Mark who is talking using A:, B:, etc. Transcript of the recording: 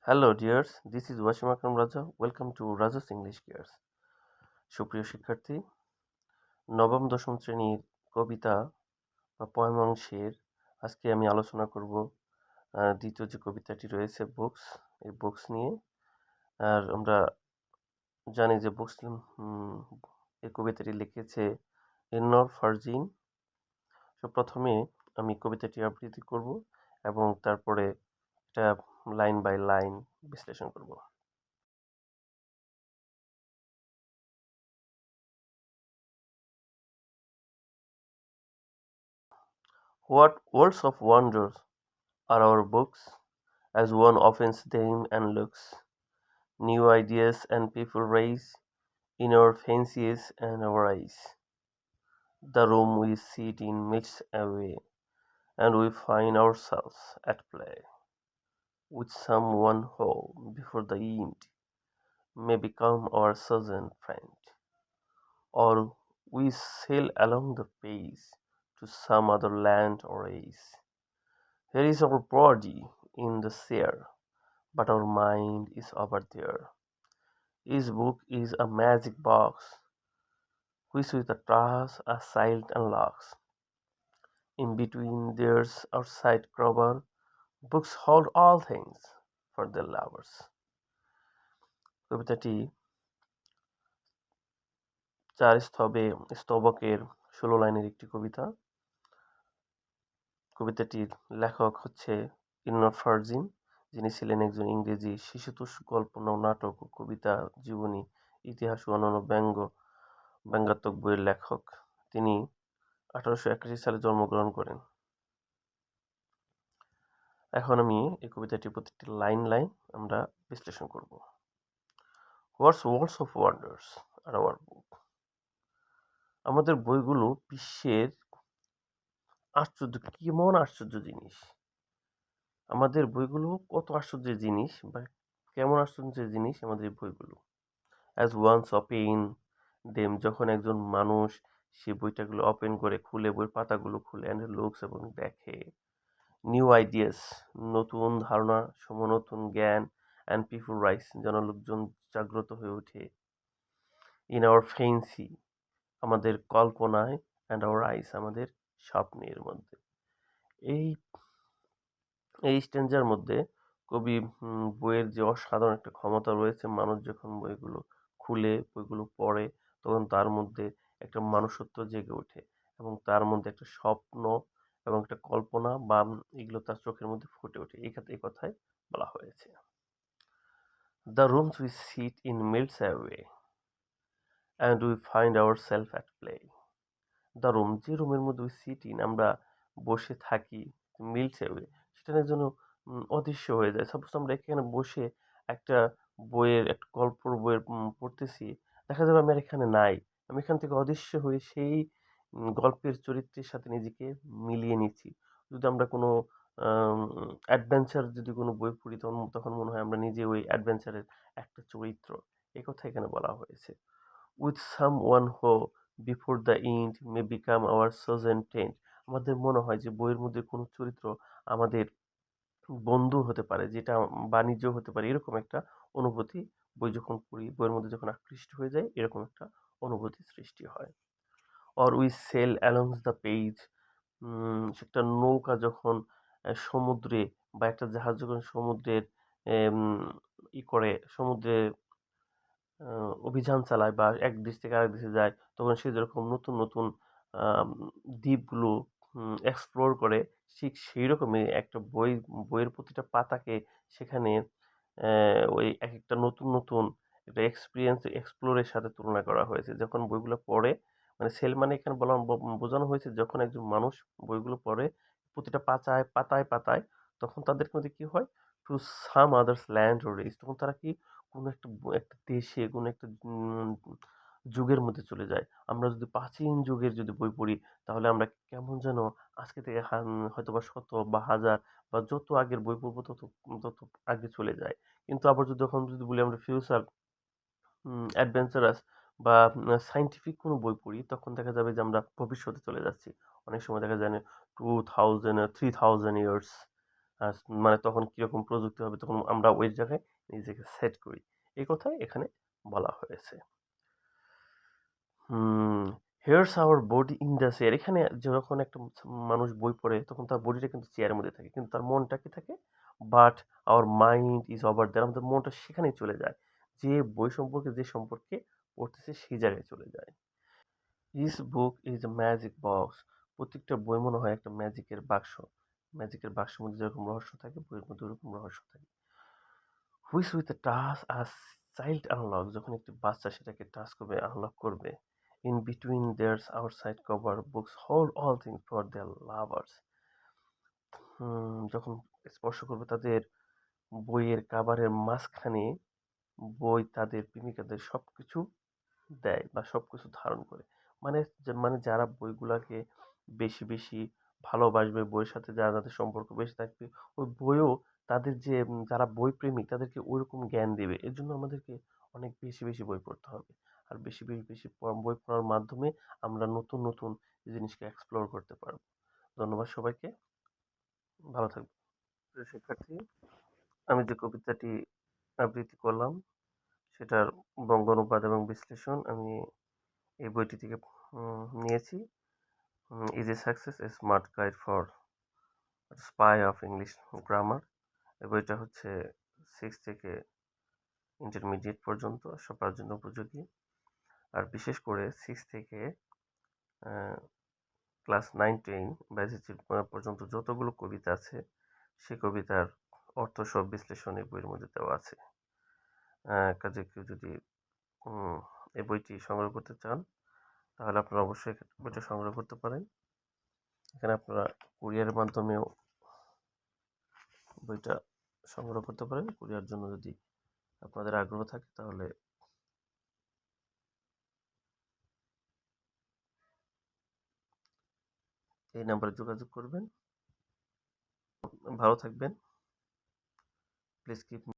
A: Hello dears, this is Wasim Akram Raja. Welcome to Raja's English cares. সুপ্রিয় শিক্ষার্থী, নবম দশম শ্রেণীর কবিতা বা পয়েম অংশের আজকে আমি আলোচনা করব দ্বিতীয় যে কবিতাটি রয়েছে বুকস, এই বুকস নিয়ে। আর আমরা জানি যে বুকস এই কবিতাটি লিখেছে ইলনর ফার্জিন। তো প্রথমে আমি কবিতাটি আবৃত্তি করব এবং তারপরে এটা লাইন বাই লাইন বিশ্লেষণ করব। What worlds of wonders are our books, as one opens them and looks. New ideas and people rise in our fancies and our eyes. The room we sit in melts away, and we find ourselves at play with someone who, before the end, may become our sudden friend. Or we sail along the page to some other land or race. Here is our body in the chair, but our mind is over there. Each book is a magic box, which with a trust are sealed and locks. In between there's outside cover, books hold all things for their lovers. কবিতাটি 4 স্তবকের 16 লাইনের একটি কবিতা। কবিতাটির লেখক হচ্ছে ইলনর ফার্জিন, যিনি ছিলেন একজন ইংরেজি শিশুতোষ গল্প, নাটক ও কবিতা, জীবনী, ইতিহাস ও অন্যান্য ব্যঙ্গাত্মক বইয়ের লেখক। তিনি 1881 সালে জন্মগ্রহণ করেন। এখন আমি এই কবিতাটির প্রতিটি লাইন আমরা বিশ্লেষণ করব। What's worlds of wonders are our book. আমাদের বইগুলো বিশ্বের কেমন আশ্চর্য জিনিস। আমাদের বইগুলো কত আশ্চর্যের জিনিস বা কেমন আশ্চর্যের জিনিস আমাদের বইগুলো। অ্যাজ ওয়ান্স ওপেন দেম, যখন একজন মানুষ সে বইটাগুলো ওপেন করে খুলে, বইয়ের পাতাগুলো খুলে, অ্যান্ড লুকস এবং দেখে। নিউ আইডিয়াস, নতুন ধারণা সমূহ, নতুন জ্ঞান, অ্যান্ড পিপল রাইস, জনলোকজন জাগ্রত হয়ে ওঠে। ইন আওয়ার ফেন্সি, আমাদের কল্পনায়, অ্যান্ড আওয়ার আইস, আমাদের স্বপ্নের মধ্যে। এই এই স্ট্যান্জার মধ্যে কবি বইয়ের যে অসাধারণ একটা ক্ষমতা রয়েছে, মানুষ যখন বইগুলো খুলে, বইগুলো পড়ে, তখন তার মধ্যে একটা মানুষত্ব জেগে ওঠে এবং তার মধ্যে একটা স্বপ্ন এবং একটা কল্পনা বা এগুলো তার চোখের মধ্যে ফুটে ওঠে। এই কথাই বলা হয়েছে। The rooms we seat in melts away and we find our self at play. The room, যে রুমের মধ্যে উই সিট ইন, আমরা বসে থাকি, মেল্টস অ্যাওয়ে, সেটা যেন অদৃশ্য হয়ে যায়। সাপোজ আমরা এখানে বসে একটা একটা গল্পর বইয়ের পড়তেছি, দেখা যাবে আমি আর এখানে নাই। আমি এখান থেকে অদৃশ্য হয়ে সেই গল্পের চরিত্রের সাথে নিজেকে মিলিয়ে নিচ্ছি। যদি আমরা কোনো অ্যাডভেঞ্চার যদি কোনো বই পড়ি, তখন মনে হয় আমরা নিজে ওই অ্যাডভেঞ্চারের একটা চরিত্র। এই কথা এখানে বলা হয়েছে। With someone who before the end May become hour chosen tent, আমাদের মনে হয় যে বইয়ের মধ্যে কোনো চরিত্র আমাদের বন্ধু হতে পারে, যেটা বাণিজ্য হতে পারে, এরকম একটা অনুভূতি বই যখন পড়ি, বইয়ের মধ্যে যখন আকৃষ্ট হয়ে যায়, এরকম একটা অনুভূতি সৃষ্টি হয়। Or we sail along the page, একটা নৌকা যখন সমুদ্রে বা একটা জাহাজ যখন সমুদ্রের এম, করে সমুদ্রে অভিযান চালায় বা এক দেশ থেকে আরেক দেশে যায়, তখন সে যেরকম নতুন নতুন আম, দ্বীপগুলো এক্সপ্লোর করে, ঠিক সেই রকমই একটা বইয়ের প্রতিটা পাতাকে সেখানে ওই এক একটা নতুন নতুন একটা এক্সপ্লোরের সাথে তুলনা করা হয়েছে। যখন বইগুলো পড়ে, মানে সেল মানে এখানে বোঝানো হয়েছে, যখন একজন মানুষ বইগুলো পড়ে প্রতিটা পাতায়, তখন তাদের মধ্যে কি হয়, to some others land O race, তখন তারা কি কোনো একটা দেশে, কোনো একটা যুগের মধ্যে চলে যায়। আমরা যদি প্রাচীন যুগের যদি বই পড়ি, তাহলে আমরা কেমন যেন আজকে থেকে হয়তোবা শত বা হাজার বা যত আগের বই পড়বো তত তত আগে চলে যায়। কিন্তু আবার যদি বলি আমরা ফিউচার অ্যাডভেঞ্চারাস বা সায়েন্টিফিক কোনো বই পড়ি, তখন দেখা যাবে যে আমরা ভবিষ্যতে চলে যাচ্ছি। অনেক সময় দেখা যায় না 2000 3000 ইয়ার্স মানে তখন কীরকম প্রযুক্তি হবে তখন আমরা ওই জায়গায় নিজেকে সেট করি। এই কথাই এখানে বলা হয়েছে। Hmm, "here's our body in the chair" এখানে যখন একটা মানুষ বই পড়ে তখন তার বডিটা কিন্তু চেয়ারের মধ্যে থাকে। কিন্তু তার মনটা কি থাকে? But our mind is over there আমাদের মনটা সেখানেই চলে যায়। যে বই সম্পর্কে যে সম্পর্কে পড়তেছে সেই জায়গায় চলে যায়। Each book is a magic box প্রত্যেকটা বই মনে হয় একটা ম্যাজিকের বাক্স। ম্যাজিকের বাক্সের মধ্যে যেরকম রহস্য থাকে বইয়ের মধ্যে ওরকম রহস্য থাকে। Which with a touch us child unlock যখন একটি বাচ্চা সেটাকে টাচ করবে আনলক করবে in between theirs outside cover books hold all things for their lovers যখন স্পর্শ করবে তাদের বইয়ের কাভারের মাঝখানে বই তাদের প্রেমিকাদের সবকিছু দেয় বা সবকিছু ধারণ করে। মানে মানে যারা বইগুলাকে বেশি, বেশি ভালোবাসবে, বইয়ের সাথে যাদের সম্পর্ক বেশি থাকবে, ওই বইও তাদের যে যারা বই প্রেমিক তাদেরকে ওইরকম জ্ঞান দেবে। এজন্য আমাদেরকে অনেক বেশি, বেশি বই পড়তে হবে। আর বেশি, বেশি, বেশি বই পড়ার মাধ্যমে আমরা নতুন, নতুন জিনিসকে এক্সপ্লোর করতে পারব। ধন্যবাদ সবাইকে। ভালো থাকবেন। প্রিয় শিক্ষার্থী, আমি যে কবিতাটি আবৃত্তি করলাম সেটার বঙ্গানুবাদ এবং বিশ্লেষণ আমি এই বইটি থেকে নিয়েছি। Easy success a smart guide for spy of English grammar. এই বইটা হচ্ছে 6 থেকে ইন্টারমিডিয়েট পর্যন্ত সবার জন্য উপযোগী। আর বিশেষ করে 6 থেকে ক্লাস 9-10 বা এসএসসি পর্যন্ত যতগুলো কবিতা আছে সেই কবিতার অর্থ সহ বিশ্লেষণ এই বইয়ের মধ্যে দেওয়া আছে। কাজে কেউ যদি এই বইটি সংগ্রহ করতে চান তাহলে আপনারা অবশ্যই বইটা সংগ্রহ করতে পারেন। এখানে আপনারা কুরিয়ারের মাধ্যমেও বইটা সংগ্রহ করতে পারেন। কুরিয়ার জন্য যদি আপনাদের আগ্রহ থাকে তাহলে এই নাম্বারে যোগাযোগ করবেন। ভালো থাকবেন। Please keep